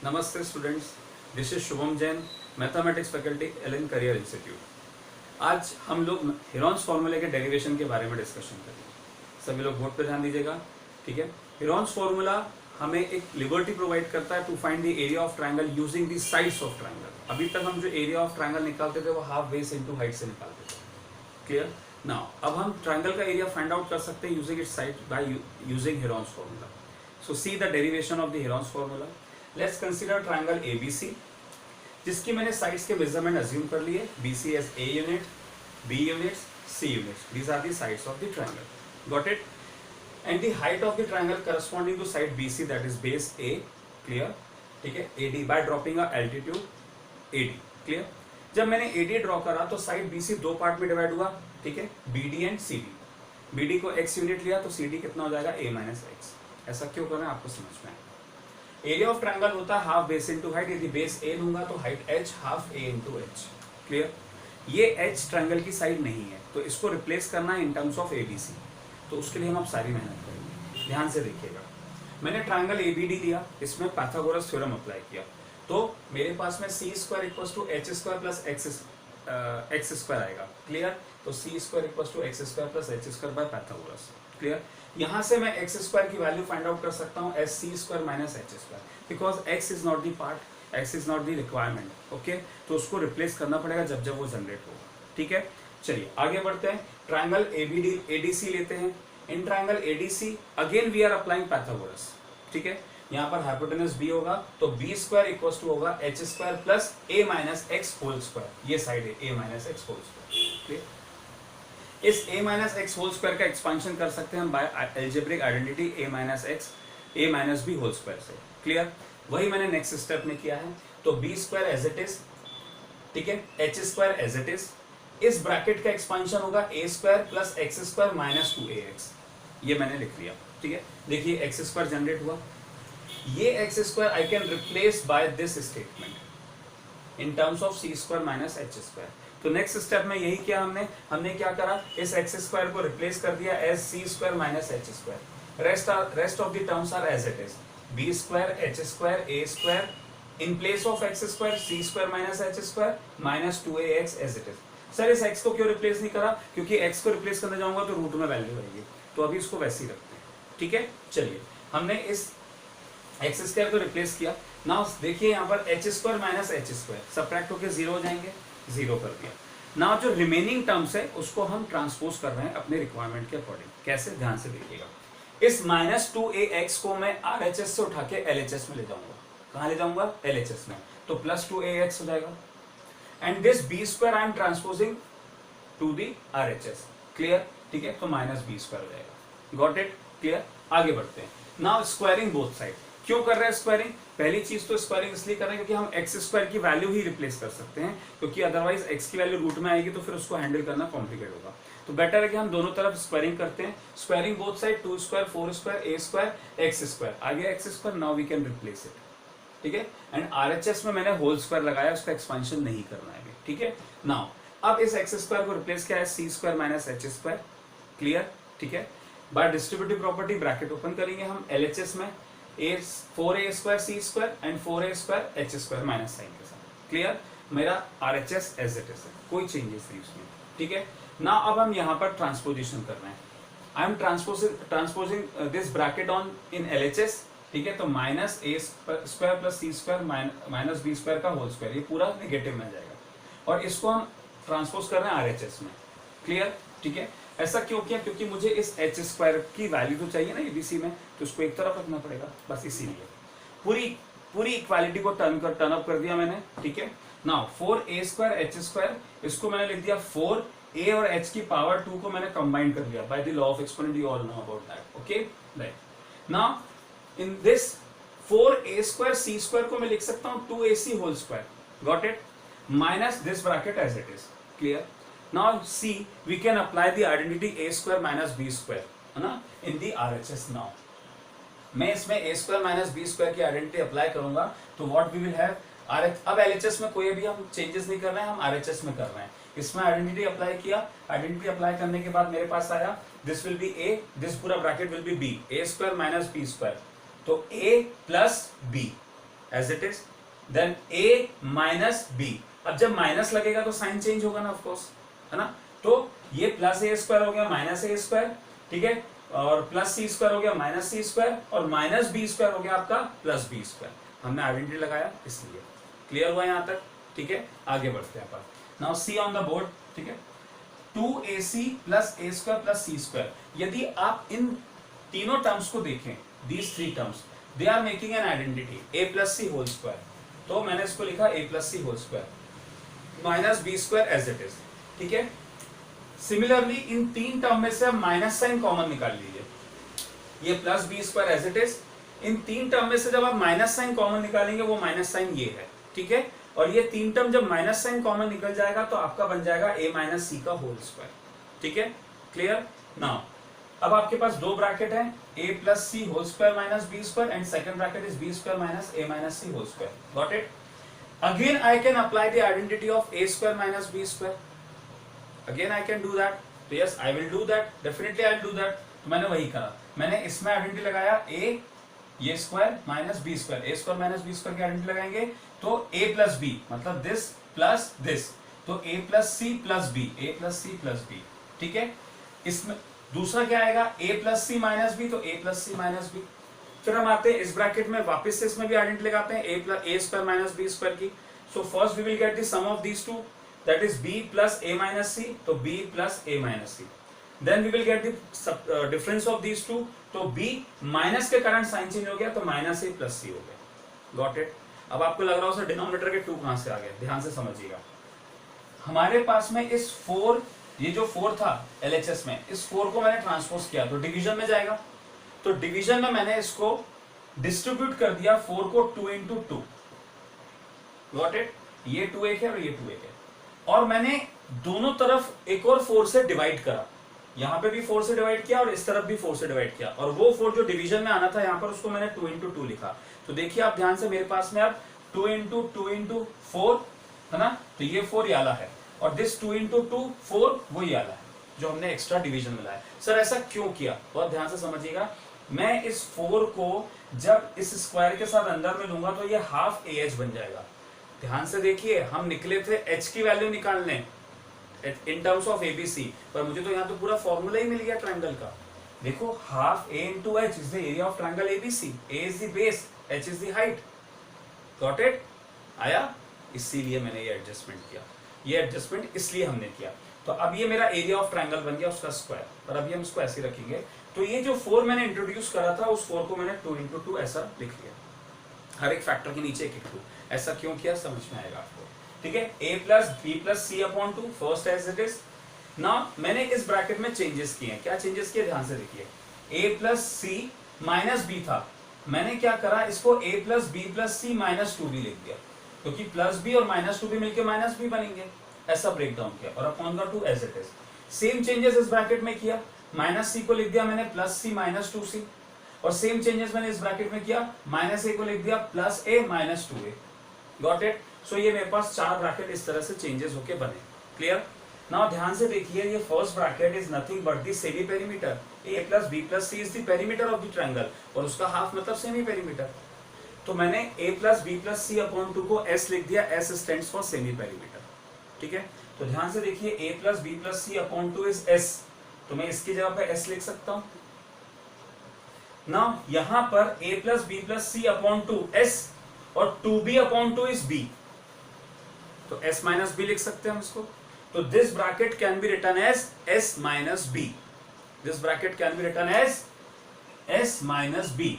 नमस्ते students, this is Shubham Jain, mathematics faculty Allen career institute. आज हम लोग हेरॉन्स फॉर्मूले के डेरिवेशन के बारे में डिस्कशन करेंगे। सभी लोग बोर्ड पर ध्यान दीजिएगा, ठीक है। हेरॉन्स फॉर्मूला हमें एक लिबर्टी प्रोवाइड करता है to find the area of triangle using the sides of triangle. अभी तक हम जो एरिया ऑफ ट्रायंगल निकालते थे वो हाफ बेस इनटू हाइट से निकालते थे, क्लियर। नाउ अब हम ट्रायंगल का एरिया फाइंड आउट कर सकते हैं using its side by using Heron's formula. So see the derivation of the Heron's formula. Let's consider triangle ABC, जिसकी मैंने साइड्स के मेजरमेंट अज्यूम कर लिए। BC as A unit, B units, C units. These are the sides of the triangle, got it. And the height of the triangle corresponding to side BC, that is base A, clear, ठीक है। AD by dropping a altitude AD, clear. जब मैंने AD draw करा तो side BC दो part में divide हुआ, ठीक है, BD एंड CD। BD को X यूनिट लिया तो CD कितना हो जाएगा, A माइनस X। ऐसा क्यों करना है आपको समझ में आएगा। एरिया ऑफ ट्रायंगल होता है हाफ बेस इनटू हाइट। यदि बेस A लूंगा तो height H half A into H, clear. ये H ट्रायंगल की साइड नहीं है तो इसको रिप्लेस करना है इन टर्म्स ऑफ ABC। तो उसके लिए हम अब सारी मेहनत करेंगे। ध्यान से देखिएगा, मैंने ट्रायंगल ABD लिया, इसमें पाइथागोरस थ्योरम अप्लाई किया तो मेरे पास में C square equals to H square plus X square आएगा, क्लियर। तो C square equals to X square plus H square by Pythagoras, clear. यहां से मैं x स्क्वायर की वैल्यू फाइंड आउट कर सकता हूं as C square minus H square, because x is not the part, x is not the requirement, okay. तो उसको replace करना पड़ेगा जब जब वो जनरेट होगा, ठीक है। चलिए आगे बढ़ते हैं। ट्रायंगल ADC लेते हैं। In triangle ADC again we are applying Pythagoras, ठीक है। यहाँ पर हाइपोटेनस B होगा तो B स्क्वायर इक्वल्स टू होगा H square plus A minus X whole square. ये साइड है A minus X whole square, clear. इस A minus X whole square का एक्सपांशन कर सकते हैं हम by algebraic identity A minus X A minus B whole square से, clear. वही मैंने नेक्स्ट स्टेप में किया है। तो B square as it is, ठीक है, H square as it is. इस ब्रैकेट का एक्सपांशन होगा A square plus X square minus 2AX। ये मैंने लिख लिया, ठीक है। देखिए X स्क्वायर जनरेट हुआ, ये X square I can replace by this statement in terms of C square minus H square. तो नेक्स्ट स्टेप में यही किया हमने क्या करा, इस एक्स स्क्वायर को रिप्लेस कर दिया as C square minus H square. Rest of the terms are as it is, B square H square A square in place of X square C square minus H square minus 2AX as it is. Sir इस x को क्यों replace नहीं करा, क्योंकि x को replace करने जाऊंगा तो रूट में वैल्यू आएगी, तो अभी इसको वैसे ही रखते हैं, ठीक है। चलिए हमने इस एक्स स्क्वायर को रिप्लेस किया। नाउ देखिए यहाँ पर H square minus H square subtract होकर 0 हो जाएंगे, 0 कर दिया। नाउ जो रिमेनिंग टर्म्स है उसको हम ट्रांसपोज कर रहे हैं अपने रिक्वायरमेंट के अकॉर्डिंग। कैसे, ध्यान से देखिएगा। इस माइनस 2AX को मैं RHS से उठा के LHS में ले जाऊंगा। कहां ले जाऊंगा, LHS में। तो प्लस 2AX हो जाएगा and this B square I am transposing to the RHS, clear, ठीक है। तो माइनस B स्क्वायर हो जाएगा, गॉट इट, क्लियर। आगे बढ़ते हैं। Now squaring both side. क्यों कर रहे हैं स्क्वायरिंग? पहली चीज तो स्क्वायरिंग इसलिए कर रहे हैं क्योंकि हम एक्स स्क्वायर की वैल्यू ही रिप्लेस कर सकते हैं, क्योंकि अदरवाइज एक्स की वैल्यू रूट में आएगी तो फिर उसको हैंडल करना कॉम्प्लिकेट होगा। तो बेटर है कि हम दोनों तरफ स्क्वायरिंग करते हैं। Squaring both side, 2 square 4 square A square X square आ गया X square. Now we can replace it, ठीक है। एंड RHS में मैंने होल स्क्वायर लगाया, उसका एक्सपेंशन नहीं करना है, ठीक है। नाउ अब इस एक्स स्क्वायर को रिप्लेस किया है C square minus H square, clear, ठीक है। By distributive property bracket open करेंगे हम LHS में 4A square C square and 4A square H square minus sign के साथ, क्लियर। मेरा RHS एज इट इज है, कोई चेंजेस नहीं उसमें, ठीक है ना। अब हम यहाँ पर ट्रांसपोजिशन कर रहे हैं। आई am transposing this bracket on in LHS, ठीक है। तो minus A square plus C square minus B square का होल स्क्वायर, ये पूरा नेगेटिव में जाएगा और इसको हम ट्रांसपोज कर रहे हैं RHS में, क्लियर, ठीक है। ऐसा क्यों किया, क्योंकि मुझे इस H स्क्वायर की वैल्यू तो चाहिए ना ABC में, तो उसको एक तरफ रखना पड़ेगा, बस इसीलिए पूरी इक्वालिटी को टर्न अप कर दिया मैंने, ठीक है। Now 4A square H square, इसको मैंने लिख दिया 4A और H की पावर 2 को मैंने कंबाइन कर लिया by the law of exponent, you all know about that, okay, right. Now in this 4A square C square को मैं लिख सकता हूं 2AC whole square, got it, minus this bracket as it is, clear. Now see, we can apply the identity A square minus B square, है ना, in the RHS now. मैं इसमें A square minus B square की identity apply करूंगा तो what we will have, अब LHS में कोई भी हम चेंजेस नहीं कर रहे हैं, हम RHS में कर रहे हैं। इसमें आइडेंटिटी अप्लाई किया, आइडेंटिटी अप्लाई करने के बाद मेरे पास आया this will be A, this पूरा bracket will be B, A square minus B square, तो A plus B, as it is, then a minus B. अब जब माइनस लगेगा तो साइन चेंज होगा ना, ऑफकोर्स, है ना। तो ये प्लस ए स्क्वायर हो गया माइनस ए स्क्वायर, ठीक है, और प्लस सी स्क्वायर हो गया माइनस सी स्क्वायर, और माइनस बी स्क्वायर हो गया आपका प्लस बी स्क्वायर। हमने आइडेंटिटी लगाया इसलिए। क्लियर हुआ यहाँ तक, ठीक है। आगे बढ़ते हैं अपन। Now see on the board, ठीक है। 2ac plus A square plus C square, यदि आप इन तीनों टर्म्स को देखें, these three terms, they are making an identity A plus C whole square. तो मैंने इसको लिखा A plus C whole square minus B square as it is, ठीक है। सिमिलरली इन तीन टर्म में से आप माइनस साइन कॉमन निकाल लीजिए, ये plus B square as it is. इन तीन टर्म में से जब आप माइनस साइन कॉमन निकालेंगे वो माइनस साइन ये है, ठीक है। और ये तीन टर्म जब माइनस साइन कॉमन निकल जाएगा तो आपका बन जाएगा a माइनस सी का होल स्क्वायर, ठीक है। क्लियर। नाउ अब आपके पास दो ब्रैकेट है, a plus C whole square minus B square, and second bracket is b square minus a minus C whole square. Got it. Again I can apply the identity of a square minus b square, again I can do that. तो yes I will do that, definitely I will do that. तो मैंने वही करा, मैंने इसमें identity लगाया a ये square minus B square, A square minus B square की आइडेंटिटी लगाएंगे तो a प्लस बी, मतलब दिस प्लस दिस, तो a plus C plus B, A plus C plus B, ठीक है। इसमें दूसरा क्या आएगा, a plus C minus B, तो a plus C minus B. फिर हम आते हैं इस ब्रैकेट में, वापस से इसमें भी आइडेंटिटी लगाते हैं a square minus B square की। So first we will get the sum of these two, that is b plus a minus C, तो b plus a minus C. Then we will get the difference of these two, तो b minus के कारण sign change हो गया तो minus a plus सी हो गया। Got it. अब आपको लग रहा है डिनोमिनेटर के 2 कहां से आ गए, ध्यान से समझिएगा। हमारे पास में इस 4, ये जो 4 था LHS में, इस 4 को मैंने ट्रांसपोज किया तो डिवीजन में जाएगा, तो डिवीजन में मैंने इसको डिस्ट्रीब्यूट कर दिया 4 को 2 into 2। Got it. ये 2 एक है और ये 2 एक है, और मैंने दोनों तरफ एक और 4 से डिवाइड करा, यहां पे भी 4 से डिवाइड किया और इस तरफ भी 4 से डिवाइड किया, और वो 4 जो डिवीजन में आना था यहां पर उसको मैंने 2 into 2 लिखा। तो देखिए आप ध्यान से, मेरे पास में अब 2 into 2 into 4 है ना, तो ये 4 याला है, और दिस 2 into 2 4 वो याला है जो हमने एक्स्ट्रा डिवीजन में लाया। सर ऐसा क्यों किया, बहुत ध्यान से समझिएगा। मैं इस 4 को जब इस स्क्वायर के साथ अंदर में लूंगा तो ये हाफ AH बन जाएगा। ध्यान से देखिए, हम निकले थे h की वैल्यू निकालने इन टर्म्स ऑफ ABC, पर मुझे तो यहाँ तो पूरा फॉर्मूला ही मिल गया ट्रायंगल का। देखो half a into h is the area of triangle ABC, a is the base, h is the height. Got it. आया, इसीलिए मैंने ये एडजस्टमेंट किया, ये एडजस्टमेंट इसलिए हमने किया। तो अब ये मेरा एरिया ऑफ ट्रायंगल बन गया, उसका स्क्वायर, पर अभी हम इसको ऐसे रखेंगे। तो ये जो 4 मैंने इंट्रोड्यूस करा था उस 4 को मैंने 2 into 2 ऐसा लिख लिया, हर एक फैक्टर के नीचे एक 2। ऐसा क्यों किया समझ में आएगा आपको, ठीक है। a plus B plus C upon 2 first as it is. Now मैंने इस ब्रैकेट में चेंजेस किए हैं, क्या चेंजेस किए ध्यान से देखिए। a plus C minus B था, मैंने क्या करा, इसको a plus B plus C minus 2 भी लिख दिया, क्योंकि प्लस बी और माइनस 2 भी मिलकर माइनस बी बनेंगे, ऐसा ब्रेक डाउन किया, और अपॉन का 2 as it is. Same changes इस ब्रैकेट में किया, माइनस सी को लिख दिया मैंने प्लस सी माइनस 2c, और सेम चेंजेस मैंने इस ब्रैकेट में किया, माइनस a को लिख दिया plus a minus 2a। Got it. So ये मेरे पास 4 ब्रैकेट इस तरह से चेंजेस होके बने। क्लियर। नाउ ध्यान से देखिए, ये first bracket is nothing but the semi perimeter, a plus B plus C is the perimeter of the triangle, और उसका हाफ मतलब सेमी पेरीमीटर। तो मैंने a plus B plus C upon 2 को s लिख दिया, s stands for semi perimeter, ठीक है। तो ध्यान से देखिए, a plus B plus C upon 2 is s, तो मैं इसकी जगह पे s लिख सकता हूं। नाउ यहां पर a plus B plus C upon 2 s और 2b अपॉन 2 इज b, तो s माइनस बी लिख सकते हैं हम इसको। तो this bracket can be written as s minus B, this bracket can be written as s minus B,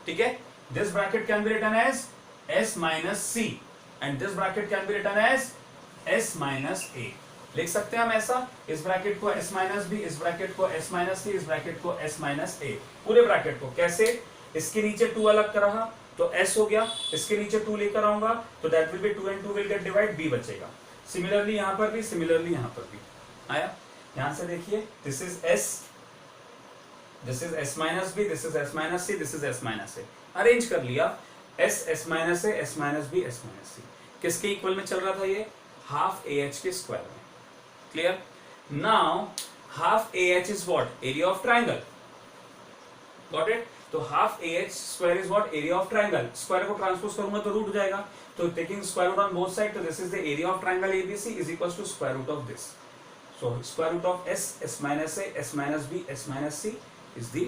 ठीक है। This bracket can be written as s minus C, and this bracket can be written as s minus a। लिख सकते हैं हम ऐसा, इस bracket को s minus B, इस ब्रैकेट को s माइनस सी, इस ब्रैकेट को s माइनस a, पूरे ब्रैकेट को। कैसे, इसके नीचे 2 अलग कर रहा तो s हो गया, इसके नीचे 2 लेकर आऊंगा तो that will be 2 and 2 will get divide, b बचेगा। सिमिलरली यहां पर भी, सिमिलरली यहां पर भी आया। ध्यान से देखिए, this is s, this is s minus b, this is s minus c, this is s minus a। Arrange कर लिया, s minus a, s minus b, s minus c। किसके इक्वल में चल रहा था ये, हाफ AH के square में। Clear. Now half AH is what, area of triangle. Got it. तो half A H square is what, area of triangle. Square को ट्रांसपोज करूंगा तो रूट हो जाएगा, तो taking square root on both side, तो this is the area of triangle ABC is equal to square root of this. So square root of s, s minus a, s minus b, s minus c is the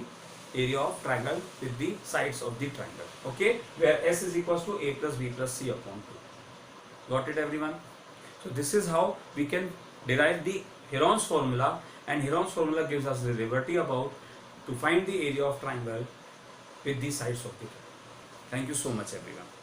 area of triangle with the sides of the triangle. Okay, where s is equals to a plus b plus c upon 2. Got it everyone? So this is how we can derive the Heron's formula, and Heron's formula gives us the liberty about to find the area of triangle with the sides of the triangle. Thank you so much everyone.